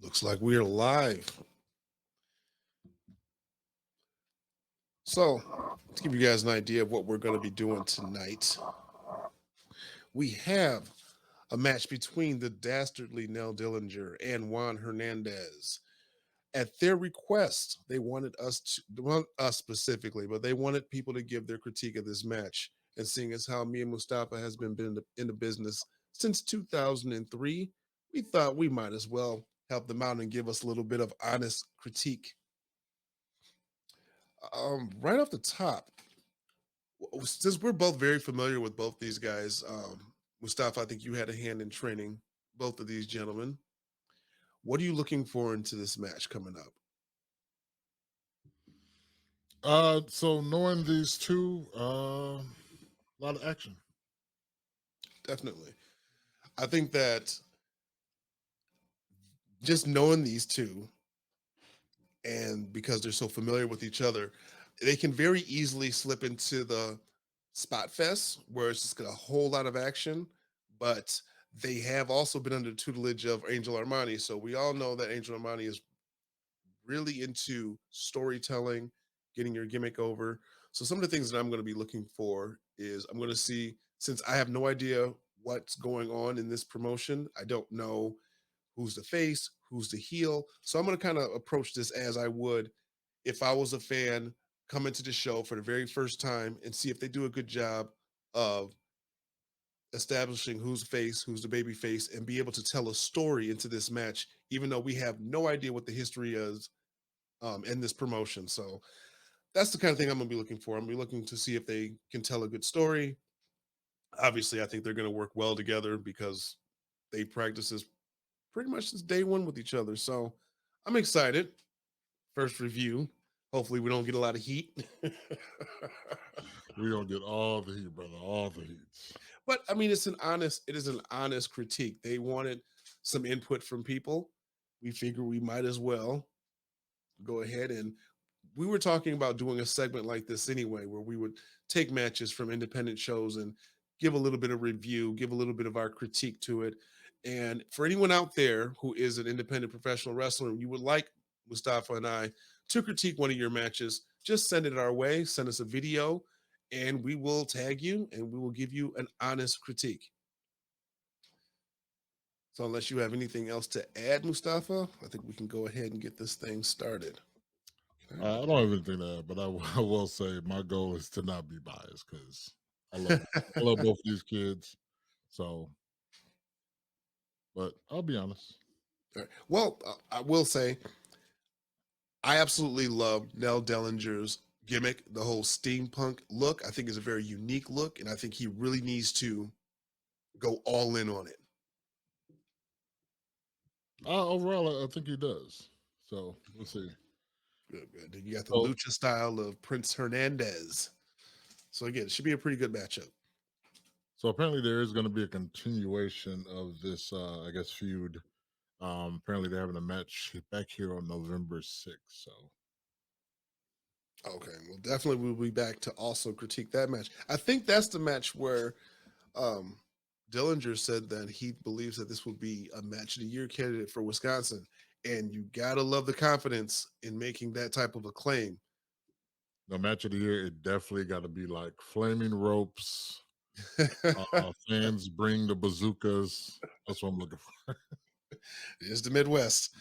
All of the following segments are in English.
Looks like we are live. So, to give you guys an idea of what we're going to be doing tonight, we have a match between the dastardly Nell Dillinger and Juan Hernandez. At their request, they wanted us specifically, but they wanted people to give their critique of this match. And seeing as how me and Mustafa has been in the business since 2003, we thought we might as well help them out and give us a little bit of honest critique. Right off the top, since we're both very familiar with both these guys, Mustafa, I think you had a hand in training both of these gentlemen. What are you looking for into this match coming up? So knowing these two, a lot of action. Definitely. I think that just knowing these two, and because they're so familiar with each other, they can very easily slip into the spot fest where it's just got a whole lot of action, but they have also been under the tutelage of Angel Armani. So we all know that Angel Armani is really into storytelling, getting your gimmick over. So some of the things that I'm going to be looking for is I'm going to see, since I have no idea what's going on in this promotion, I don't know who's the face, who's the heel. So I'm going to kind of approach this as I would if I was a fan coming to the show for the very first time and see if they do a good job of establishing who's face, who's the baby face, and be able to tell a story into this match, even though we have no idea what the history is in this promotion. So that's the kind of thing I'm gonna be looking for. I'm gonna be looking to see if they can tell a good story. Obviously, I think they're gonna work well together because they practice this pretty much since day one with each other. So I'm excited. First review. Hopefully, we don't get a lot of heat. We don't get all the heat, brother, all the heat. But I mean, it is an honest critique. They wanted some input from people. We figure we might as well go ahead, and we were talking about doing a segment like this anyway, where we would take matches from independent shows and give a little bit of review, give a little bit of our critique to it. And for anyone out there who is an independent professional wrestler and you would like Mustafa and I to critique one of your matches, just send it our way, send us a video, and we will tag you and we will give you an honest critique. So unless you have anything else to add, Mustafa, I think we can go ahead and get this thing started. I don't have anything to add, but I will say my goal is to not be biased because I love both these kids. So, but I'll be honest. Well, I will say I absolutely love Nell Dillinger's gimmick, the whole steampunk look. I think is a very unique look, and I think he really needs to go all in on it. Overall, I think he does. So we'll see. Good, good. Then you got the So, lucha style of Prince Hernandez. So again, it should be a pretty good matchup. so apparently there is going to be a continuation of this, I guess, feud. Apparently they're having a match back here on November 6th. So Okay, well, definitely we'll be back to also critique that match. I think that's the match where um, Dillinger said that he believes that this will be a match of the year candidate for Wisconsin. And you gotta love the confidence in making that type of a claim. the match of the year, it definitely got to be like flaming ropes. Fans bring the bazookas. That's what I'm looking for. It's the Midwest.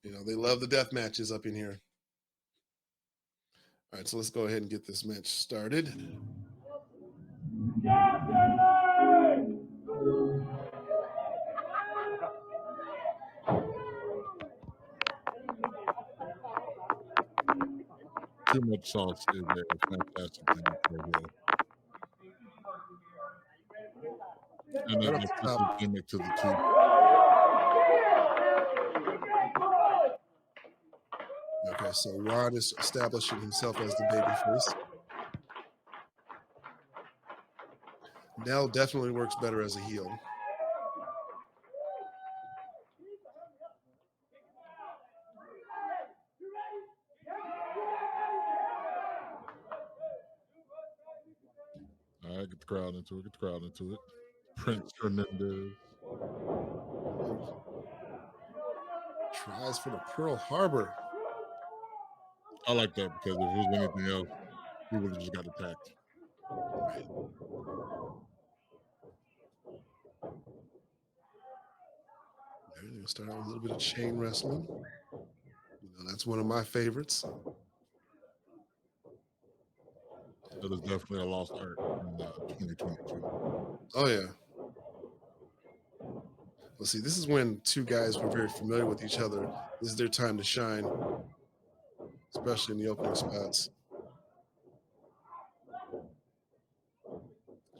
You know, they love the death matches up in here. All right, so let's go ahead and get this match started. Too much sauce is a fantastic thing right here. And Right that off makes the this top. gimmick to the T. Okay, so Juan is establishing himself as the babyface. Nell definitely works better as a heel. All right, get the crowd into it. Get the crowd into it. Prince Hernandez. Tries for the Pearl Harbor. I like that because if it was anything else, he would have just got attacked. Right. They're going to start out with a little bit of chain wrestling. That's one of my favorites. That is definitely a lost art in 2022. Oh, yeah. Well, see, this is when two guys were very familiar with each other. This is their time to shine, especially in the opening spots.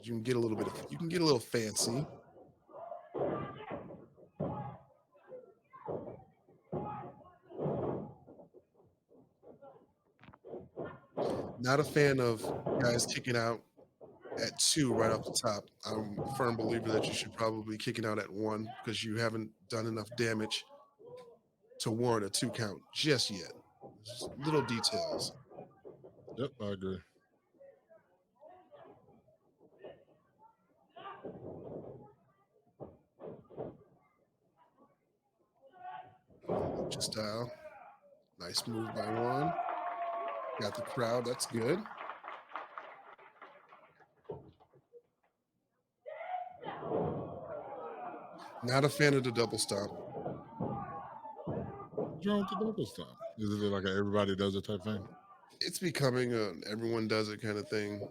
You can get a little fancy. Not a fan of guys kicking out at 2 right off the top. I'm a firm believer that you should probably be kicking out at 1 because you haven't done enough damage to warrant a 2 count just yet. Just little details. Yep, I agree. Lucha style. Nice move by Juan. Got the crowd. That's good. Not a fan of the double stomp. What's wrong with the double stop? Is it like a everybody does it type thing? It's becoming a everyone does it kind of thing.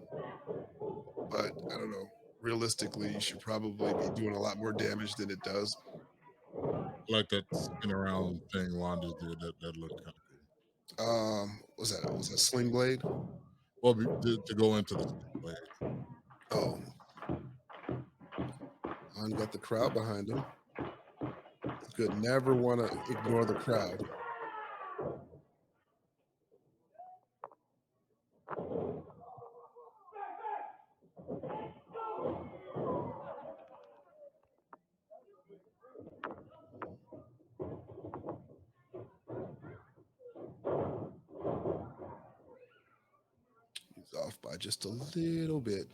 But I don't know. Realistically, you should probably be doing a lot more damage than it does. I like that spin around thing Juan just did. That looked kind of cool. Was that Sling Blade? Well, to go into the play, Oh, Juan got the crowd behind him. Good. Never want to ignore the crowd. He's off by just a little bit.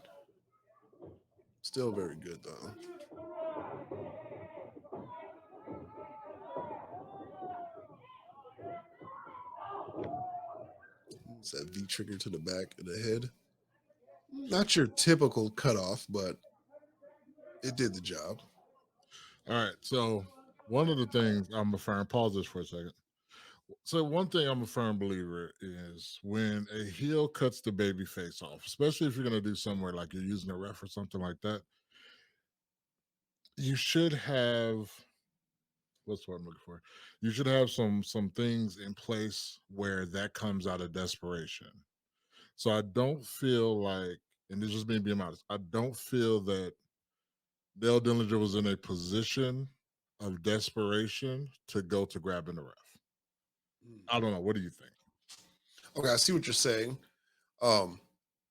Still very good, though. It's that V trigger to the back of the head. Not your typical cutoff, but it did the job. all right. So one of the things I'm a firm pause this for a second. So one thing I'm a firm believer is when a heel cuts the baby face off, especially if you're going to do somewhere like you're using a ref or something like that, you should have what's what I'm looking for. You should have some things in place where that comes out of desperation. So I don't feel like, and this is me being honest, I don't feel that Nell Dillinger was in a position of desperation to go to grabbing the ref. I don't know. What do you think? Okay, I see what you're saying. Um,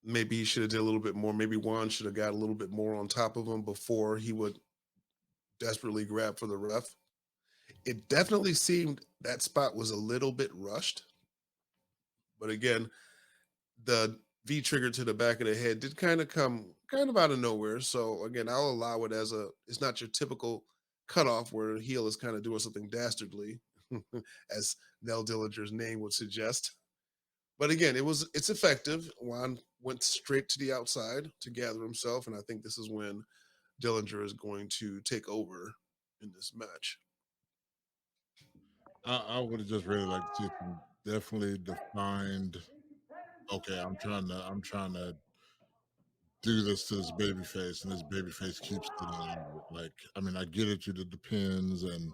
Maybe he should have did a little bit more. Maybe Juan should have got a little bit more on top of him before he would desperately grab for the ref. It definitely seemed that spot was a little bit rushed. But again, the V trigger to the back of the head did kind of come kind of out of nowhere. So again, I'll allow it as it's not your typical cutoff where the heel is kind of doing something dastardly, as Nell Dillinger's name would suggest. But again, it's effective. Juan went straight to the outside to gather himself, and I think this is when Dillinger is going to take over in this match. I would have just really liked to see some definitely defined. Okay, I'm trying to do this to this baby face, and this baby face keeps denying it. Like, I mean, I get it, you did the pins and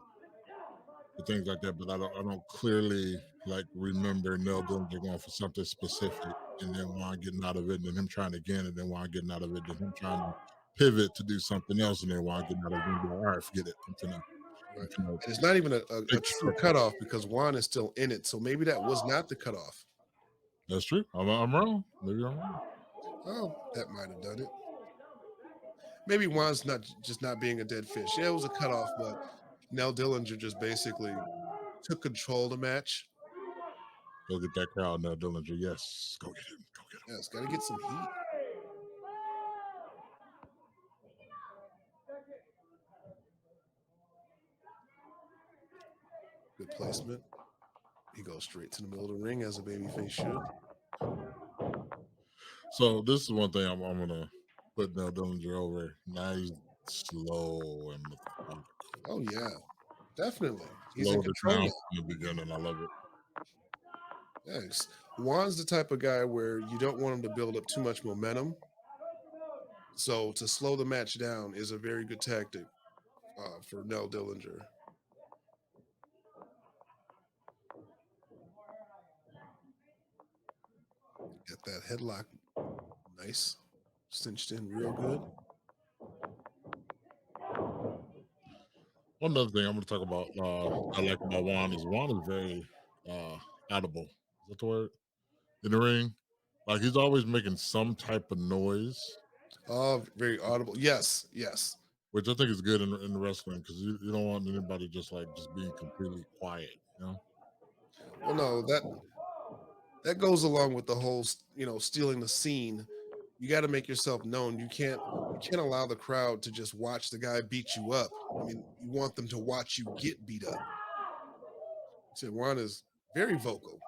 the things like that, but I don't clearly like remember Nell Dillinger going for something specific and then Juan getting out of it, and then him trying again, and then Juan getting out of it, then him trying to pivot to do something else, and then Juan getting out of it and be like, all right, forget it. I'm Right. finna And it's not even a take the true shortcut. cutoff because Juan is still in it. So maybe that was not the cutoff. That's true. I'm wrong. Maybe I'm wrong. Oh, that might have done it. Maybe Juan's not being a dead fish. Yeah, it was a cutoff, but Nell Dillinger just basically took control of the match. Go get that crowd now, Dillinger. Yes. Go get him. Go get him. Yeah, it's got to get some heat. Good placement. He goes straight to the middle of the ring as a babyface should. So this is one thing I'm gonna put Nell Dillinger over. Now he's slow and methodical. Oh yeah, definitely. He's in Slowed it control down now. from the beginning. I love it. Thanks. Juan's the type of guy where you don't want him to build up too much momentum. So to slow the match down is a very good tactic for Nell Dillinger. Get that headlock nice, cinched in real good. One other thing I'm gonna talk about I like about Juan is very audible. Is that the word? In the ring. Like he's always making some type of noise, Oh, very audible. Yes, yes. which I think is good in wrestling because you don't want anybody just being completely quiet, you know? Well, no, that goes along with the whole, stealing the scene. You got to make yourself known. You can't allow the crowd to just watch the guy beat you up. I mean, you want them to watch you get beat up. So Juan is very vocal.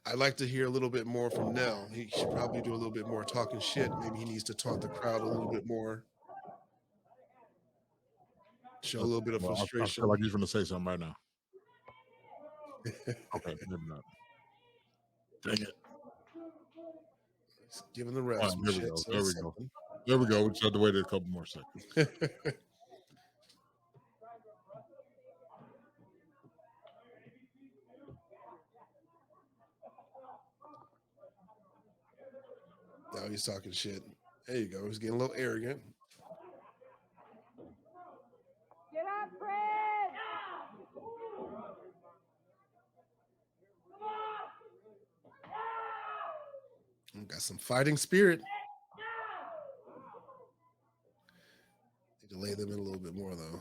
I'd like to hear a little bit more from Nell. He should probably do a little bit more talking shit. Maybe he needs to taunt the crowd a little bit more, show a little bit of Well, I feel frustration. like he's gonna say something right now. Okay, maybe not. Dang it. He's giving the All ref right, some there we shit, go. so There it's we go. something. There we go. We just had to wait a couple more seconds. Now he's talking shit. There you go. He's getting a little arrogant. Get up, Fred! Got some fighting spirit. Need to lay them in a little bit more though.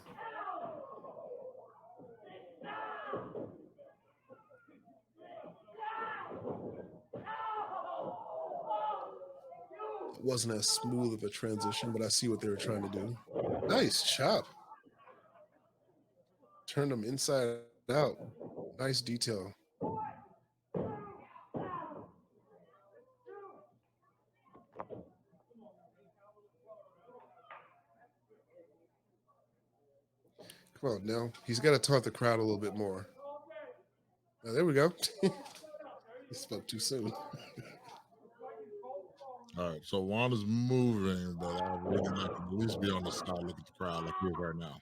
It wasn't as smooth of a transition, but I see what they were trying to do. Nice chop. Turned them inside out. Nice detail. Come on, now he's got to taunt the crowd a little bit more. Oh, there we go. He spoke too soon. All right, so Juan is moving, but I really like him at least be on the side, look at the crowd like he is right now.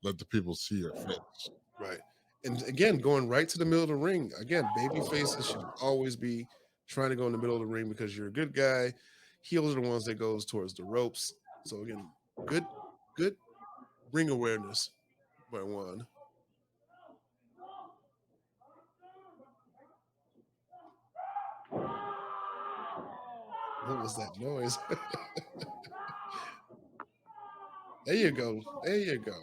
Let the people see your face. Right. And again, going right to the middle of the ring. Again, baby faces should always be trying to go in the middle of the ring because you're a good guy. Heels are the ones that goes towards the ropes. So again, good ring awareness by one. What was that noise? There you go. There you go.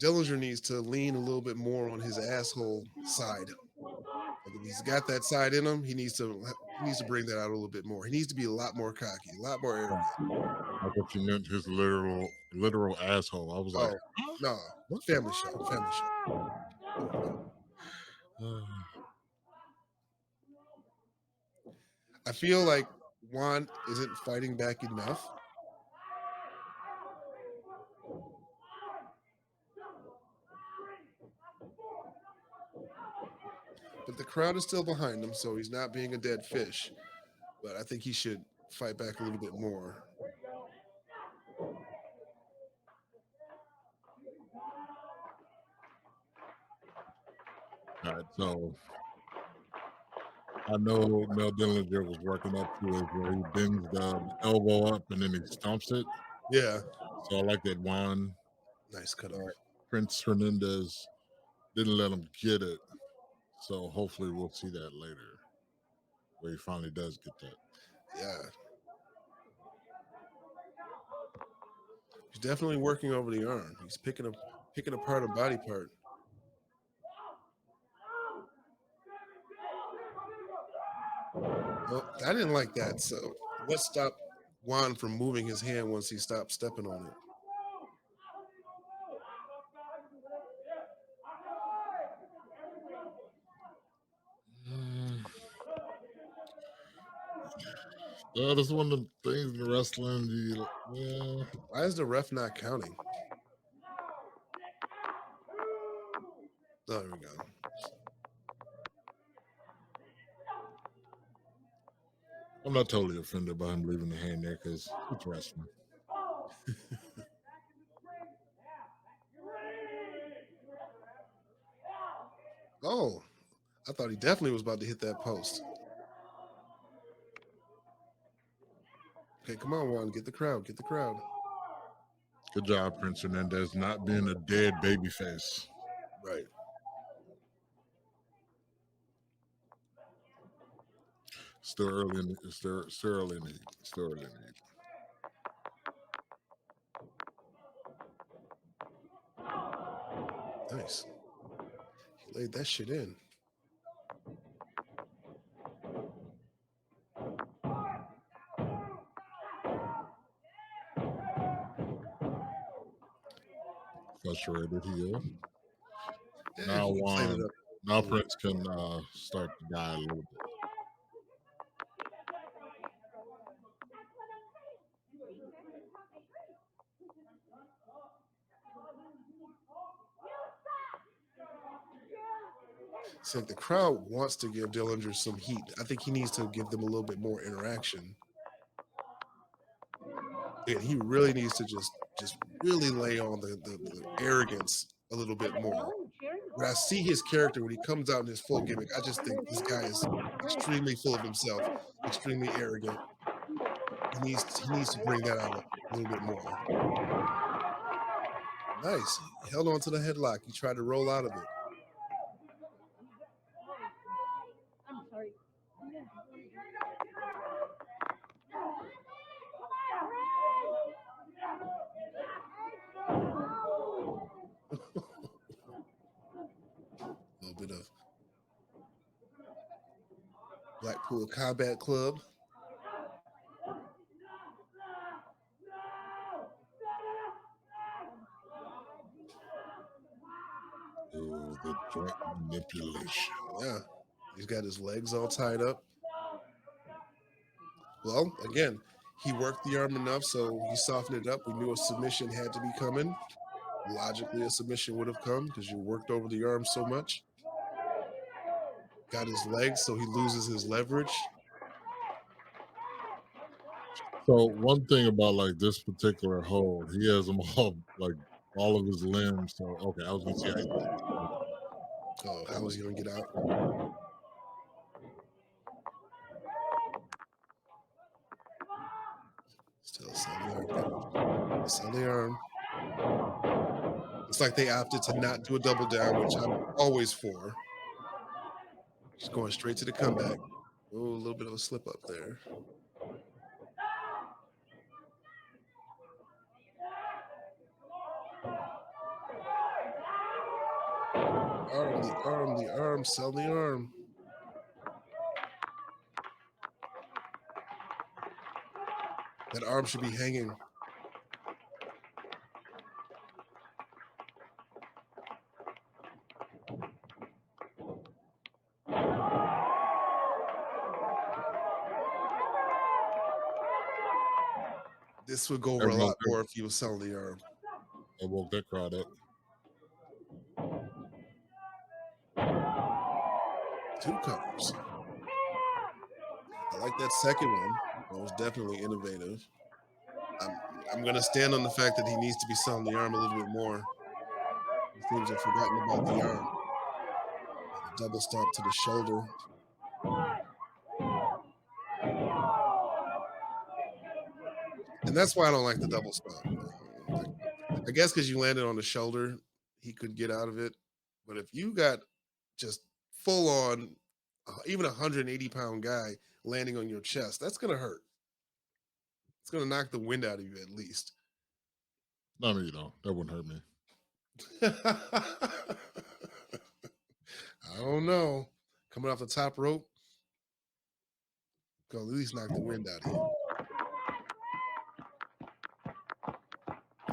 Dillinger needs to lean a little bit more on his asshole side. Like if he's got that side in him, he needs to bring that out a little bit more. He needs to be a lot more cocky, a lot more arrogant. I thought you meant his literal asshole. I was like, Oh no, what? family show, family show. I feel like Juan isn't fighting back enough. But the crowd is still behind him, so he's not being a dead fish. But I think he should fight back a little bit more. All right, so I know Nell Dillinger was working up to it where he bends the elbow up and then he stomps it. Yeah, So I like that Juan nice cutoff. Prince Hernandez didn't let him get it. So hopefully we'll see that later, where he finally does get that. Yeah, he's definitely working over the arm. He's picking apart a body part. Well, I didn't like that. So what stopped Juan from moving his hand once he stopped stepping on it? Mm, yeah, that's one of the things in wrestling. Yeah, Why is the ref not counting? Oh, there we go. I'm not totally offended by him leaving the hand there because it's wrestling. Oh, I thought he definitely was about to hit that post. Okay, come on, Juan. Get the crowd. Get the crowd. Good job, Prince Hernandez, not being a dead baby face. Right. Still early in the still early in the heat. Still early in the heat. Nice. He laid that shit in. Frustrated heel. Yeah, Now he can clean it Juan, up. now Prince can start to die a little bit. It's like the crowd wants to give Dillinger some heat. I think he needs to give them a little bit more interaction. And he really needs to just really lay on the arrogance a little bit more. When I see his character, when he comes out in his full gimmick, I just think this guy is extremely full of himself, extremely arrogant. He needs to bring that out a little bit more. Nice. He held on to the headlock. He tried to roll out of it. I'm sorry. A little bit of Blackpool Combat Club. Oh, the joint manipulation. Yeah. He's got his legs all tied up. Well, again, he worked the arm enough, so he softened it up. We knew a submission had to be coming. Logically, a submission would have come because you worked over the arm so much. Got his legs, so he loses his leverage. So one thing about like this particular hold, he has them all like all of his limbs. So okay, I was gonna see how he did it. Oh, how was he going to get out? Still sell the arm. Sell the arm. It's like they opted to not do a double down, which I'm always for. Just going straight to the comeback. Oh, a little bit of a slip up there. The arm, sell the arm. That arm should be hanging. This would go over a lot more if he was selling the arm. I woke that crowd up. Two covers. I like that second one. That was definitely innovative. I'm going to stand on the fact that he needs to be selling the arm a little bit more. He seems to have forgotten about the arm. The double stomp to the shoulder. And that's why I don't like the double stomp. I guess because you landed on the shoulder, he could get out of it. But if you got just full on, even a 180-pound guy landing on your chest, that's going to hurt. It's going to knock the wind out of you at least. Not me, though. That wouldn't hurt me. I don't know. Coming off the top rope. Gonna at least knock the wind out of you.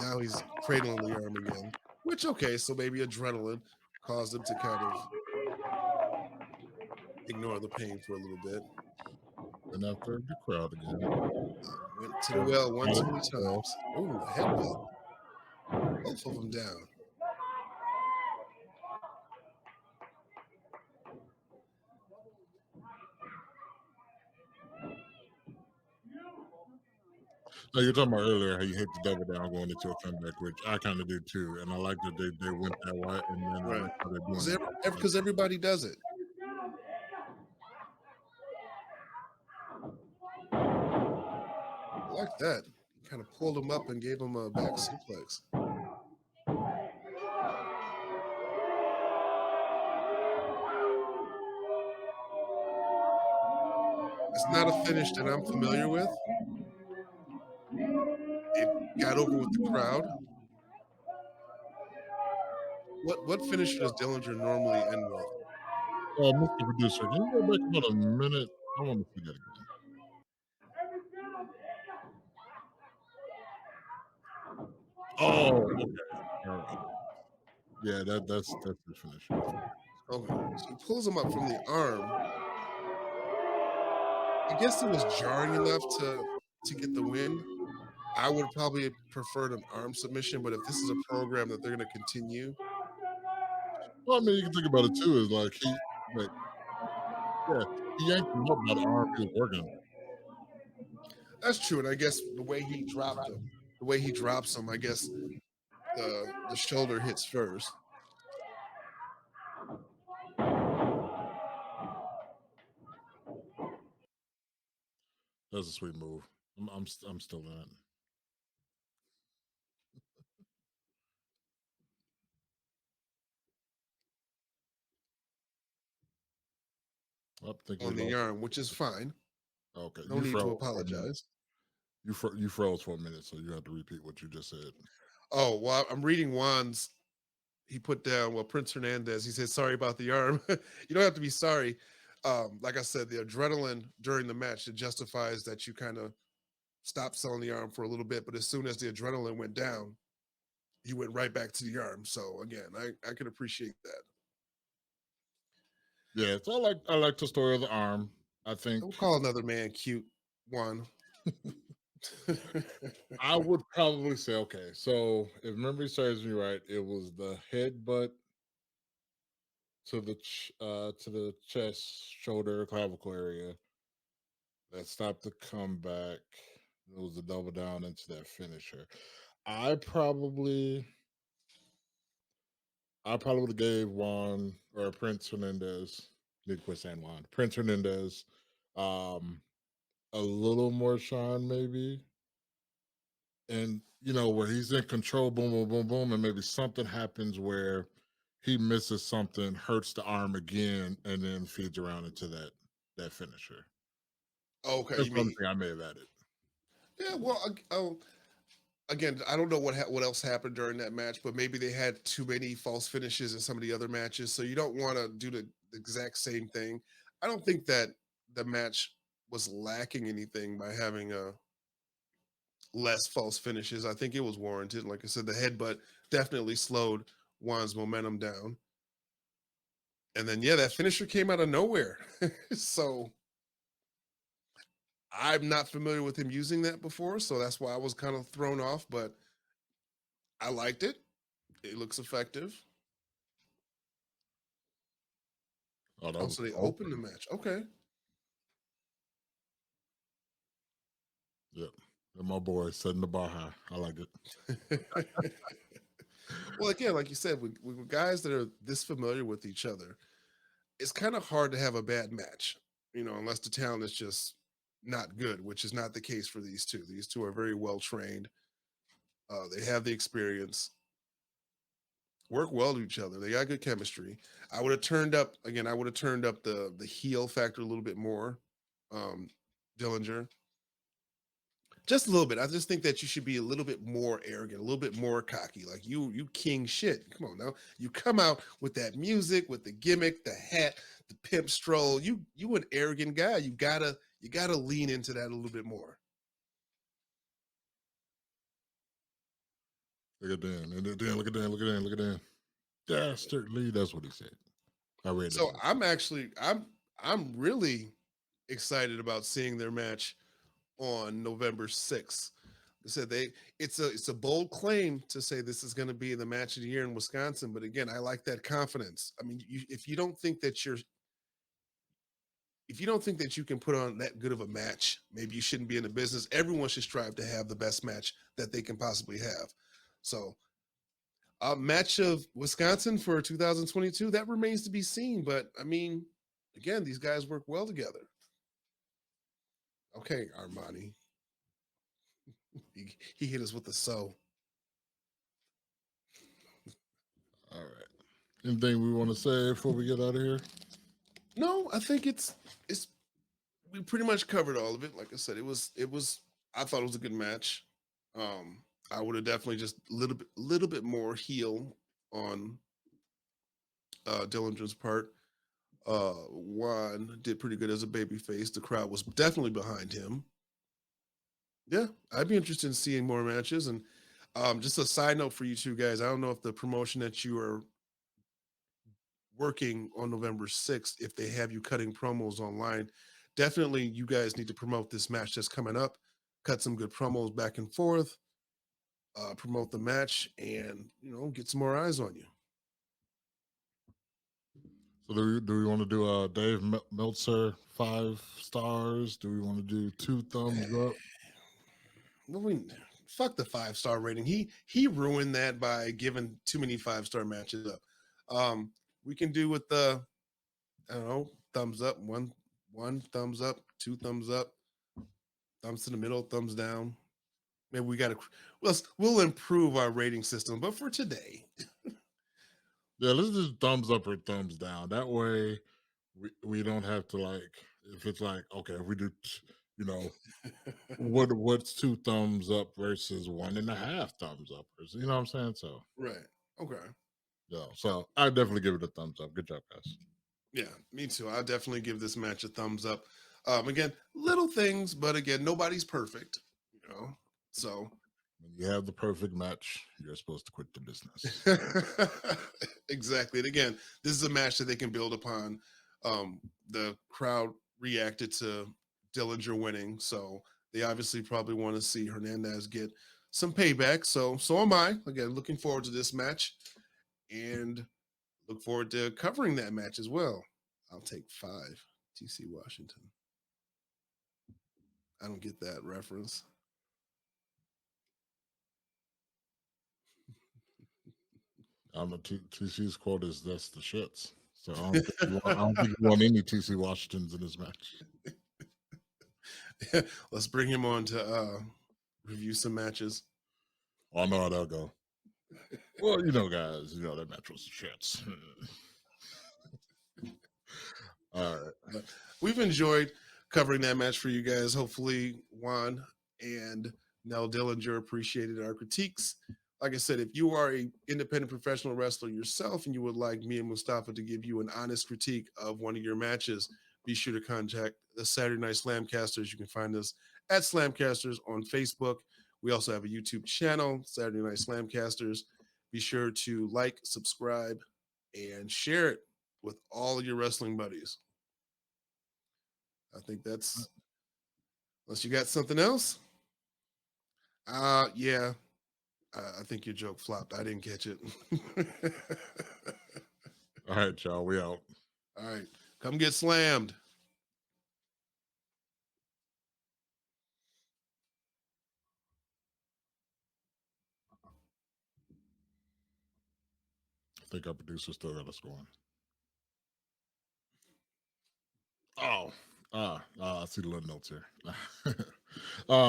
Now he's cradling the arm again, which, okay, so maybe adrenaline caused him to kind of ignore the pain for a little bit. And after the crowd again. Went to the well one too many times. Ooh, headbutt. Both of them down. No, you're talking about earlier how you hate the double down going into a comeback, which I kind of do too. And I like that they went that way. And then I like how they're doing it. Because everybody does it. I like that. Kind of pulled him up and gave him a back suplex. It's not a finish that I'm familiar with. It got over with the crowd. What finish does Dillinger normally end with? Mr. Producer, can you go back about a minute? I want to see that again. Oh, okay. All right. Yeah, that's the finish. Okay, so he pulls him up from the arm. I guess it was jarring enough to get the win. I would probably have preferred an arm submission, but if this is a program that they're going to continue, well, I mean, you can think about it too. Is like he yanked him up by the arm he was working. That's true, and I guess the way he dropped him, the way he drops him, I guess the shoulder hits first. That's a sweet move. I'm still in it. On the arm, which is fine. Okay, no need to apologize. You froze for a minute, so you have to repeat what you just said. Oh, well, I'm reading Juan's. He put down, well, Prince Hernandez, he said, sorry about the arm. You don't have to be sorry. Like I said, the adrenaline during the match, it justifies that you kind of stopped selling the arm for a little bit. But as soon as the adrenaline went down, you went right back to the arm. So again, I can appreciate that. Yeah, so I like the story of the arm. I think we'll call another man cute one. I would probably say, okay, so if memory serves me right, it was the headbutt to the chest, shoulder, clavicle area that stopped the comeback. It was the double down into that finisher. I probably would have gave Juan or Prince Hernandez, need to quit saying Juan, Prince Hernandez, a little more shine maybe. And where he's in control, boom, boom, boom, boom, and maybe something happens where he misses something, hurts the arm again, and then feeds around into that finisher. Okay, that's one thing I may have added. Yeah, well, again, I don't know what else happened during that match, but maybe they had too many false finishes in some of the other matches, so you don't want to do the exact same thing. I don't think that the match was lacking anything by having less false finishes. I think it was warranted. Like I said, the headbutt definitely slowed Juan's momentum down. And then, yeah, that finisher came out of nowhere. So I'm not familiar with him using that before, so that's why I was kind of thrown off, but I liked it. It looks effective. Oh, so they opened the match. Okay. Yep. And my boy setting the bar high. I like it. Well, again, like you said, with guys that are this familiar with each other, it's kind of hard to have a bad match, unless the talent is just not good, which is not the case for these two. These two are very well trained. They have the experience, work well to each other. They got good chemistry. I would have turned up the heel factor a little bit more. Dillinger. Just a little bit. I just think that you should be a little bit more arrogant, a little bit more cocky. Like you king shit. Come on now. You come out with that music, with the gimmick, the hat, the pimp stroll. You an arrogant guy. You gotta You got to lean into that a little bit more. Look at Dan. And Dan, look at Dan, look at Dan, look at Dan. Dastardly. That's what he said. I read So this. I'm really excited about seeing their match on November 6th. I said it's a bold claim to say this is going to be the match of the year in Wisconsin, but again, I like that confidence. I mean, if you don't think that you can put on that good of a match, maybe you shouldn't be in the business. Everyone should strive to have the best match that they can possibly have. So, match of Wisconsin for 2022, that remains to be seen. But I mean, again, these guys work well together. Okay, Armani. He hit us with the so. All right. Anything we want to say before we get out of here? No, I think it's we pretty much covered all of it. Like I said, it was I thought it was a good match. I would have definitely just a little bit more heel on Dillinger's part. Juan did pretty good as a baby face. The crowd was definitely behind him. Yeah, I'd be interested in seeing more matches. And just a side note for you two guys, I don't know if the promotion that you are working on November 6th, if they have you cutting promos online, definitely you guys need to promote this match that's coming up, cut some good promos back and forth, promote the match, and get some more eyes on you. So do we want to do Dave Meltzer 5 stars? Do we want to do 2 thumbs up? Well, fuck the 5-star rating. He ruined that by giving too many 5-star matches up. We can do with the, I don't know, thumbs up, one thumbs up, 2 thumbs up, thumbs to the middle, thumbs down. Maybe we'll improve our rating system, but for today. Yeah, let's just thumbs up or thumbs down. That way we don't have to, like, if it's like, okay, if we do, what's 2 thumbs up versus 1.5 thumbs up, you know what I'm saying? So Right. Okay. yeah, so I definitely give it a thumbs up. Good job, guys. Yeah, me too. I'll definitely give this match a thumbs up. Again, little things, but again, nobody's perfect, so when you have the perfect match, you're supposed to quit the business. Exactly. And again, this is a match that they can build upon. The crowd reacted to Dillinger winning, so they obviously probably want to see Hernandez get some payback. So am I. Again, looking forward to this match and look forward to covering that match as well. I'll take 5, TC Washington. I don't get that reference. TC's quote is "That's the shits." So I don't think you want any TC Washingtons in this match. Let's bring him on to review some matches. Oh, I know how that'll go. Well, guys, that match was shits. All right. But we've enjoyed covering that match for you guys. Hopefully, Juan and Nell Dillinger appreciated our critiques. Like I said, if you are an independent professional wrestler yourself and you would like me and Mustafa to give you an honest critique of one of your matches, be sure to contact the Saturday Night Slamcasters. You can find us at Slamcasters on Facebook. We also have a YouTube channel, Saturday Night Slamcasters. Be sure to like, subscribe, and share it with all your wrestling buddies. I think that's, unless you got something else. Yeah. I think your joke flopped. I didn't catch it. All right, y'all. We out. All right. Come get slammed. I think our producer still got us going. Oh, I see the little notes here.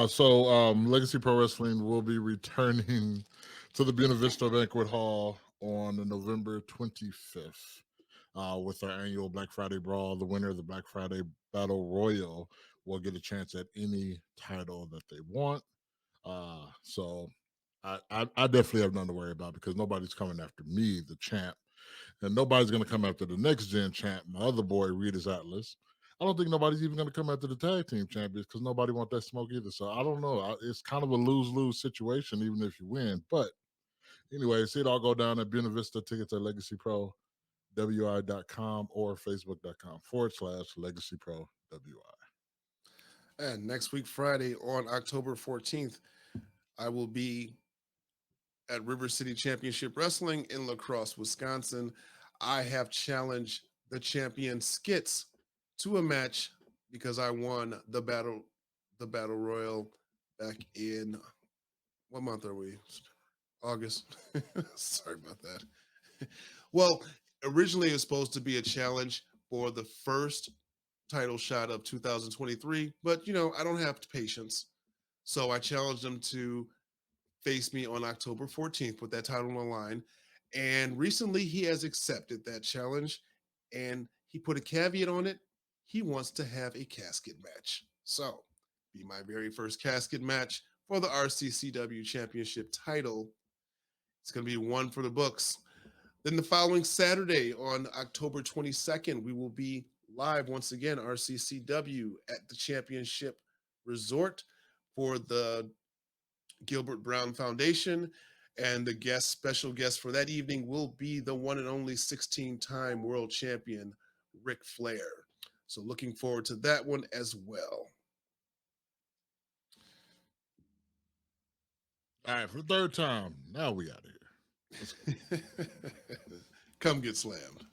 So Legacy Pro Wrestling will be returning to the Buena Vista Banquet Hall on November 25th with our annual Black Friday Brawl. The winner of the Black Friday Battle Royal will get a chance at any title that they want. So I definitely have nothing to worry about because nobody's coming after me, the champ, and nobody's going to come after the next gen champ, my other boy, Rita's Atlas. I don't think nobody's even going to come after the tag team champions because nobody want that smoke either. So I don't know. It's kind of a lose-lose situation, even if you win. But anyway, see it all go down at Buena Vista. Tickets at Legacy Pro. WI.com or Facebook.com/Legacy Pro WI. And next week, Friday, on October 14th, I will be at River City Championship Wrestling in La Crosse, Wisconsin. I have challenged the champion Skits to a match because I won the battle royal back in what month are we? August. Sorry about that. Well, originally it was supposed to be a challenge for the first title shot of 2023, but I don't have patience. So I challenged him to face me on October 14th with that title on the line. And recently he has accepted that challenge and he put a caveat on it. He wants to have a casket match. So, be my very first casket match for the RCCW Championship title. It's going to be one for the books. Then the following Saturday on October 22nd, we will be live once again, RCCW at the Championship Resort for the Gilbert Brown Foundation. And the special guest for that evening will be the one and only 16-time world champion, Ric Flair. So looking forward to that one as well. All right, for the third time. Now we out of here. Come get slammed.